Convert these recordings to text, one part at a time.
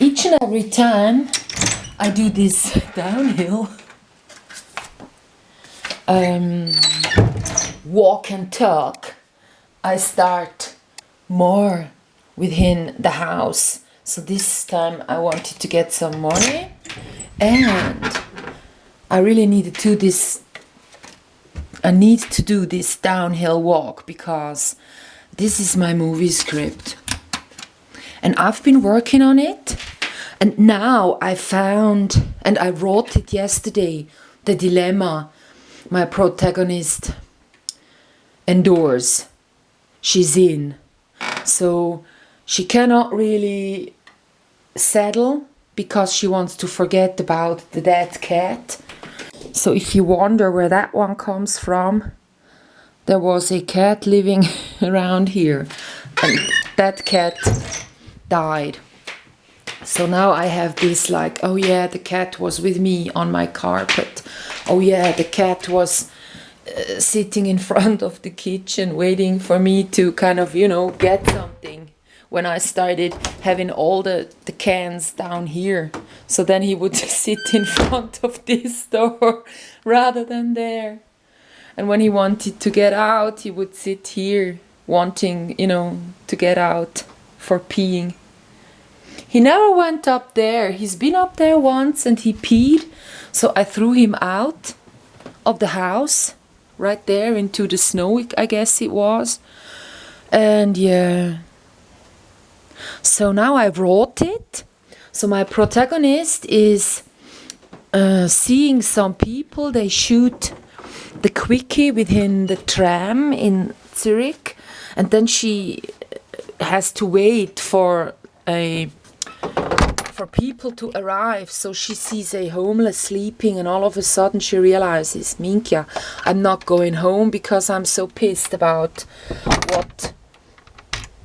Each and every time I do this downhill walk and talk, I start more within the house. So this time I wanted to get some money, and I really needed to do this. I need to do this downhill walk because this is my movie script. And I've been working on it, and now I found, and I wrote it yesterday, the dilemma my protagonist endures. She's in. So she cannot really settle because she wants to forget about the dead cat. So if you wonder where that one comes from, there was a cat living around here, and that cat died. So now I have this like, oh yeah, the cat was with me on my carpet. Oh yeah, the cat was sitting in front of the kitchen waiting for me to kind of, get something when I started having all the cans down here. So then he would sit in front of this door rather than there. And when he wanted to get out, he would sit here wanting, to get out for peeing. He never went up there. He's been up there once and he peed. So I threw him out of the house, right there into the snow, I guess it was. And yeah. So now I wrote it. So my protagonist is seeing some people. They shoot the quickie within the tram in Zurich. And then she has to wait for people to arrive. So she sees a homeless sleeping, and all of a sudden she realizes, Minkia, I'm not going home because I'm so pissed about what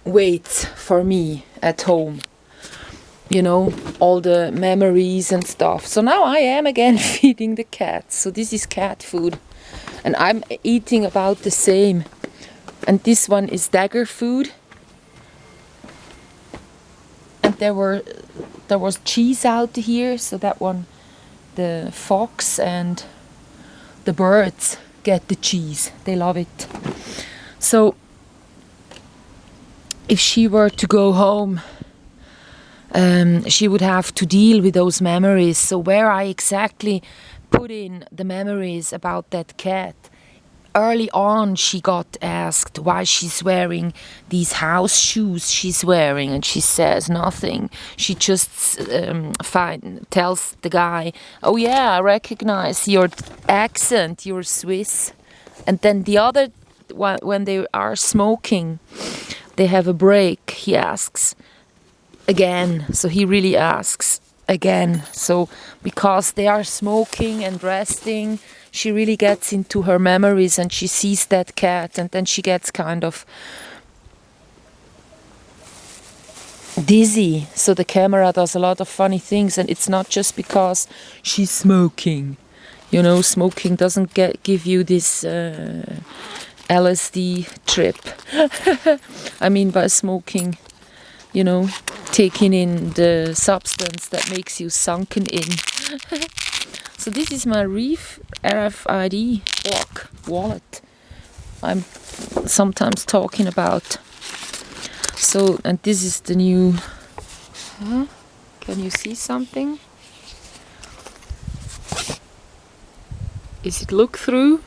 waits for me at home. All the memories and stuff. So now I am again feeding the cats. So this is cat food. And I'm eating about the same. And this one is dagger food. And there was cheese out here, so that one, the fox and the birds get the cheese. They love it. So if she were to go home, she would have to deal with those memories. So where I exactly put in the memories about that cat, early on she got asked why she's wearing these house shoes she's wearing, and she says nothing. She just tells the guy, oh yeah, I recognize your accent, you're Swiss. And then the other, when they are smoking, they have a break, he asks again. So he really asks again. So because they are smoking and resting, she really gets into her memories and she sees that cat, and then she gets kind of dizzy. So the camera does a lot of funny things, and it's not just because she's smoking. Smoking doesn't give you this LSD trip. I mean by smoking, taking in the substance that makes you sunken in. So this is my Reef RFID wallet I'm sometimes talking about. So, and this is the new... Can you see something? Is it look through?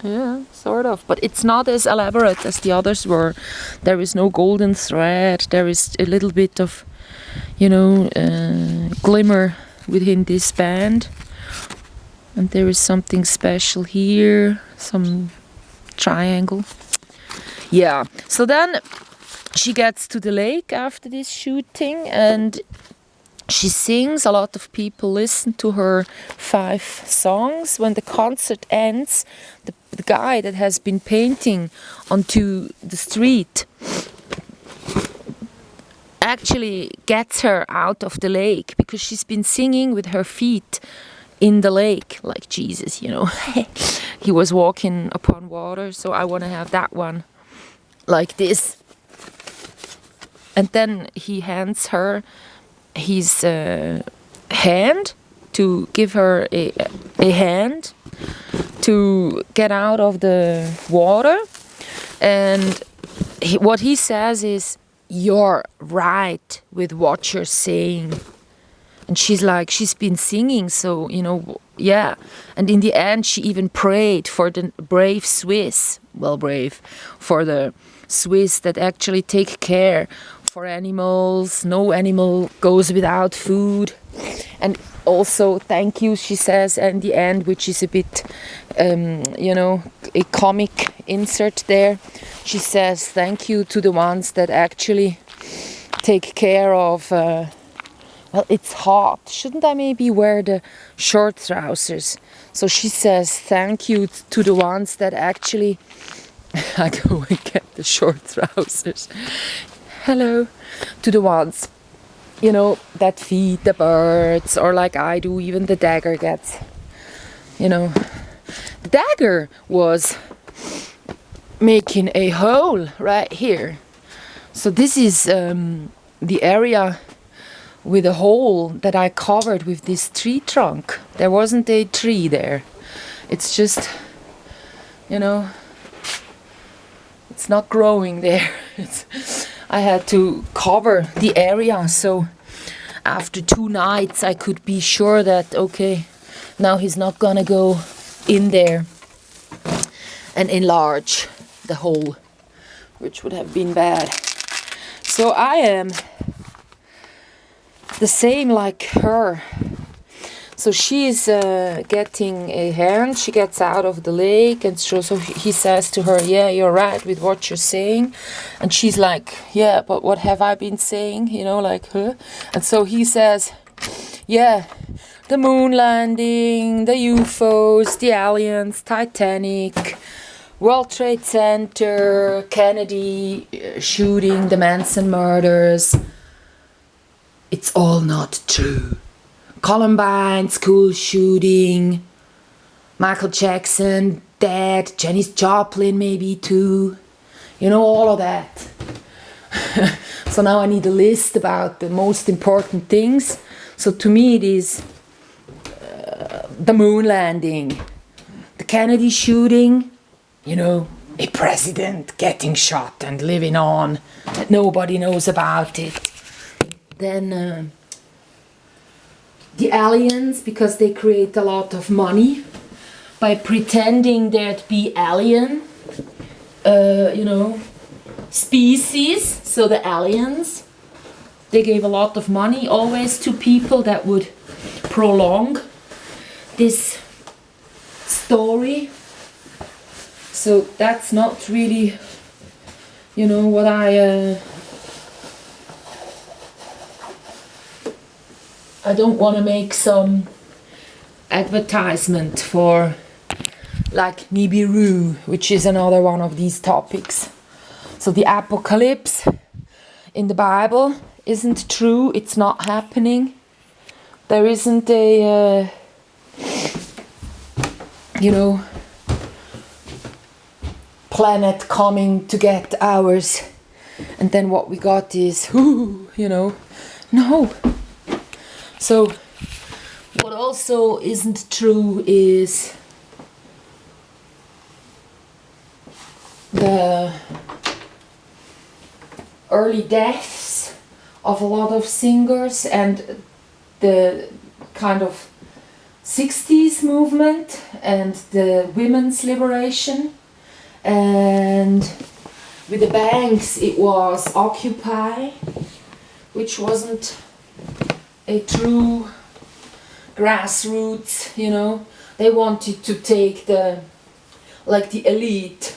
Yeah, sort of. But it's not as elaborate as the others were. There is no golden thread. There is a little bit of, glimmer within this band. And there is something special here. Some triangle. Yeah. So then she gets to the lake after this shooting, and she sings. A lot of people listen to her 5 songs. When the concert ends, the guy that has been painting onto the street actually gets her out of the lake because she's been singing with her feet in the lake, like Jesus, He was walking upon water, so I want to have that one like this. and then he hands her his hand to give her a hand to get out of the water. And what he says is, "You're right with what you're saying." And she's like, she's been singing, so, you know, yeah. And in the end, she even prayed for the brave Swiss, for the Swiss that actually take care for animals. No animal goes without food. And also, thank you, she says in the end, which is a bit, you know, a comic insert there. She says, thank you to the ones that actually take care of... well, it's hot. Shouldn't I maybe wear the short trousers? So she says, thank you to the ones that actually... I go and get the short trousers. Hello. To the ones, you know, that feed the birds, or like I do, even the dagger gets, you know. The dagger was making a hole right here. So this is the area with a hole that I covered with this tree trunk. There wasn't a tree there. It's just, you know, it's not growing there. I had to cover the area, so after 2 nights I could be sure that, okay, now he's not gonna go in there and enlarge the hole, which would have been bad. So I am the same like her. So she's getting a hand, she gets out of the lake, and so he says to her, yeah, you're right with what you're saying. And she's like, yeah, but what have I been saying, you know, like, huh? And so he says, yeah, the moon landing, the UFOs, the aliens, Titanic, World Trade Center, Kennedy shooting, the Manson murders, it's all not true. Columbine school shooting, Michael Jackson dead, Janis Joplin maybe too, you know, all of that. So now I need a list about the most important things. So to me it is the moon landing, the Kennedy shooting, you know, a president getting shot and living on, that nobody knows about it. Then the aliens, because they create a lot of money by pretending there to be alien, you know, species. So the aliens, they gave a lot of money always to people that would prolong this story. So that's not really, you know, what I don't want to make some advertisement for like Nibiru, which is another one of these topics. So the apocalypse in the Bible isn't true, it's not happening. There isn't a, you know, planet coming to get ours. And then what we got is, you know, no. So, what also isn't true is the early deaths of a lot of singers and the kind of 60s movement and the women's liberation. And with the banks it was Occupy, which wasn't a true grassroots, you know. They wanted to take the elite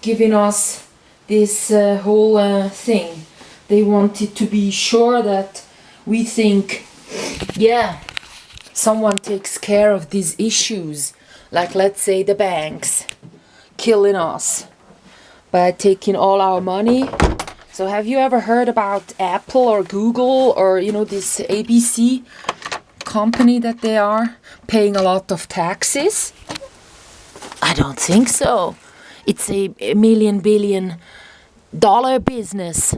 giving us this whole thing. They wanted to be sure that we think, yeah, someone takes care of these issues, like let's say the banks killing us by taking all our money. So have you ever heard about Apple or Google or, you know, this ABC company that they are paying a lot of taxes? I don't think so. It's a $1 billion business.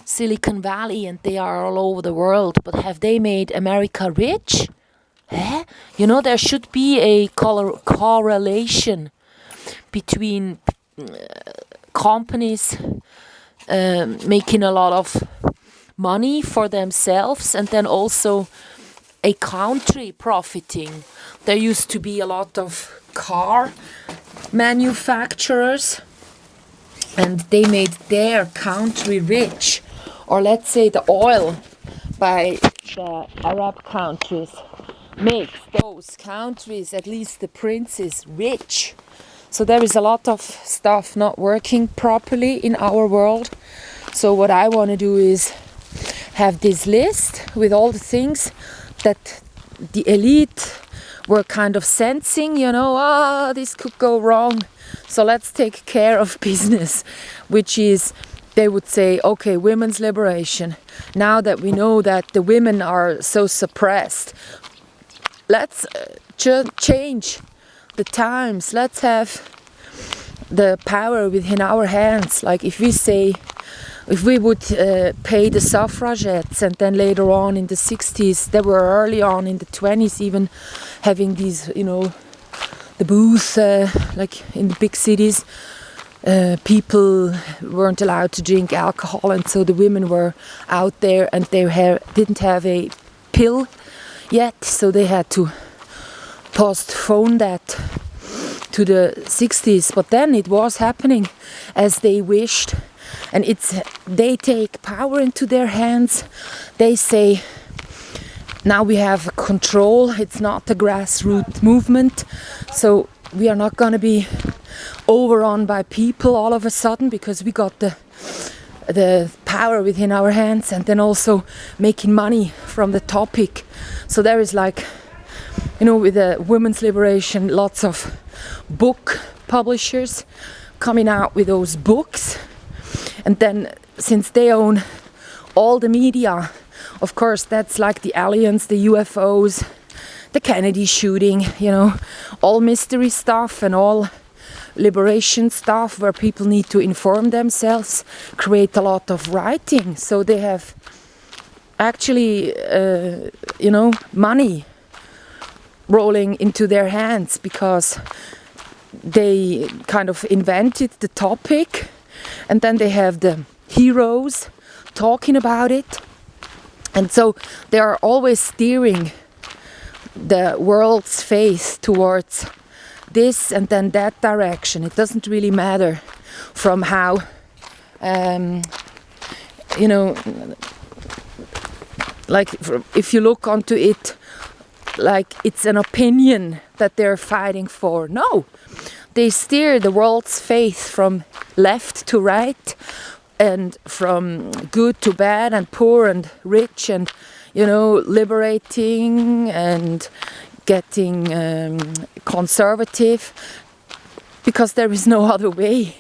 Silicon Valley and they are all over the world, but have they made America rich? Eh? You know, there should be a correlation between companies making a lot of money for themselves and then also a country profiting. There used to be a lot of car manufacturers and they made their country rich. Or let's say the oil by the Arab countries makes those countries, at least the princes, rich. So there is a lot of stuff not working properly in our world. So what I want to do is have this list with all the things that the elite were kind of sensing, you know, this could go wrong. So let's take care of business, which is, they would say, okay, women's liberation. Now that we know that the women are so suppressed, let's change the times. Let's have the power within our hands. Like if we say, if we would pay the suffragettes, and then later on in the 60s, they were early on in the 20s even having these, you know, the booth, like in the big cities, people weren't allowed to drink alcohol, and so the women were out there and they didn't have a pill yet, so they had to postpone that to the 60s. But then it was happening as they wished, and they take power into their hands. They say, now we have control, it's not a grassroots movement, so we are not going to be overrun by people all of a sudden, because we got the power within our hands, and then also making money from the topic. So there is, like, you know, with the women's liberation, lots of book publishers coming out with those books, and then since they own all the media, of course that's like the aliens, the UFOs, the Kennedy shooting, you know, all mystery stuff and all liberation stuff where people need to inform themselves, create a lot of writing. So they have actually, you know, money rolling into their hands because they kind of invented the topic, and then they have the heroes talking about it. And so they are always steering the world's face towards this and then that direction. It doesn't really matter from how, you know, like if you look onto it, like it's an opinion that they're fighting for. No, they steer the world's faith from left to right, and from good to bad, and poor and rich, and, you know, liberating and getting conservative, because there is no other way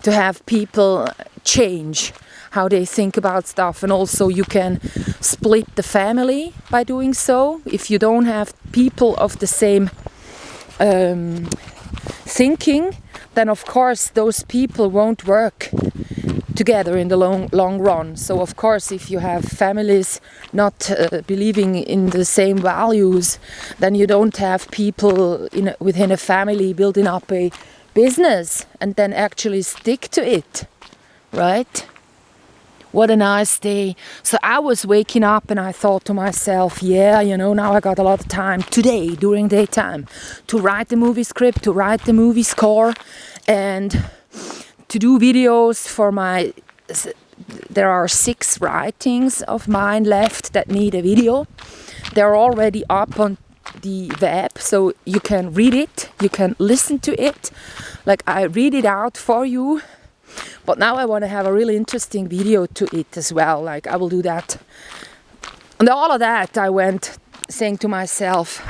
to have people change how they think about stuff. And also you can split the family by doing so. If you don't have people of the same thinking, then of course those people won't work together in the long run. So of course, if you have families not believing in the same values, then you don't have people within a family building up a business and then actually stick to it, right? What a nice day. So I was waking up and I thought to myself, yeah, you know, now I got a lot of time today during daytime to write the movie script, to write the movie score, and to do videos for my... There are 6 writings of mine left that need a video. They're already up on the web, so you can read it, you can listen to it. Like, I read it out for you. But now I want to have a really interesting video to it as well. Like, I will do that. And all of that, I went saying to myself,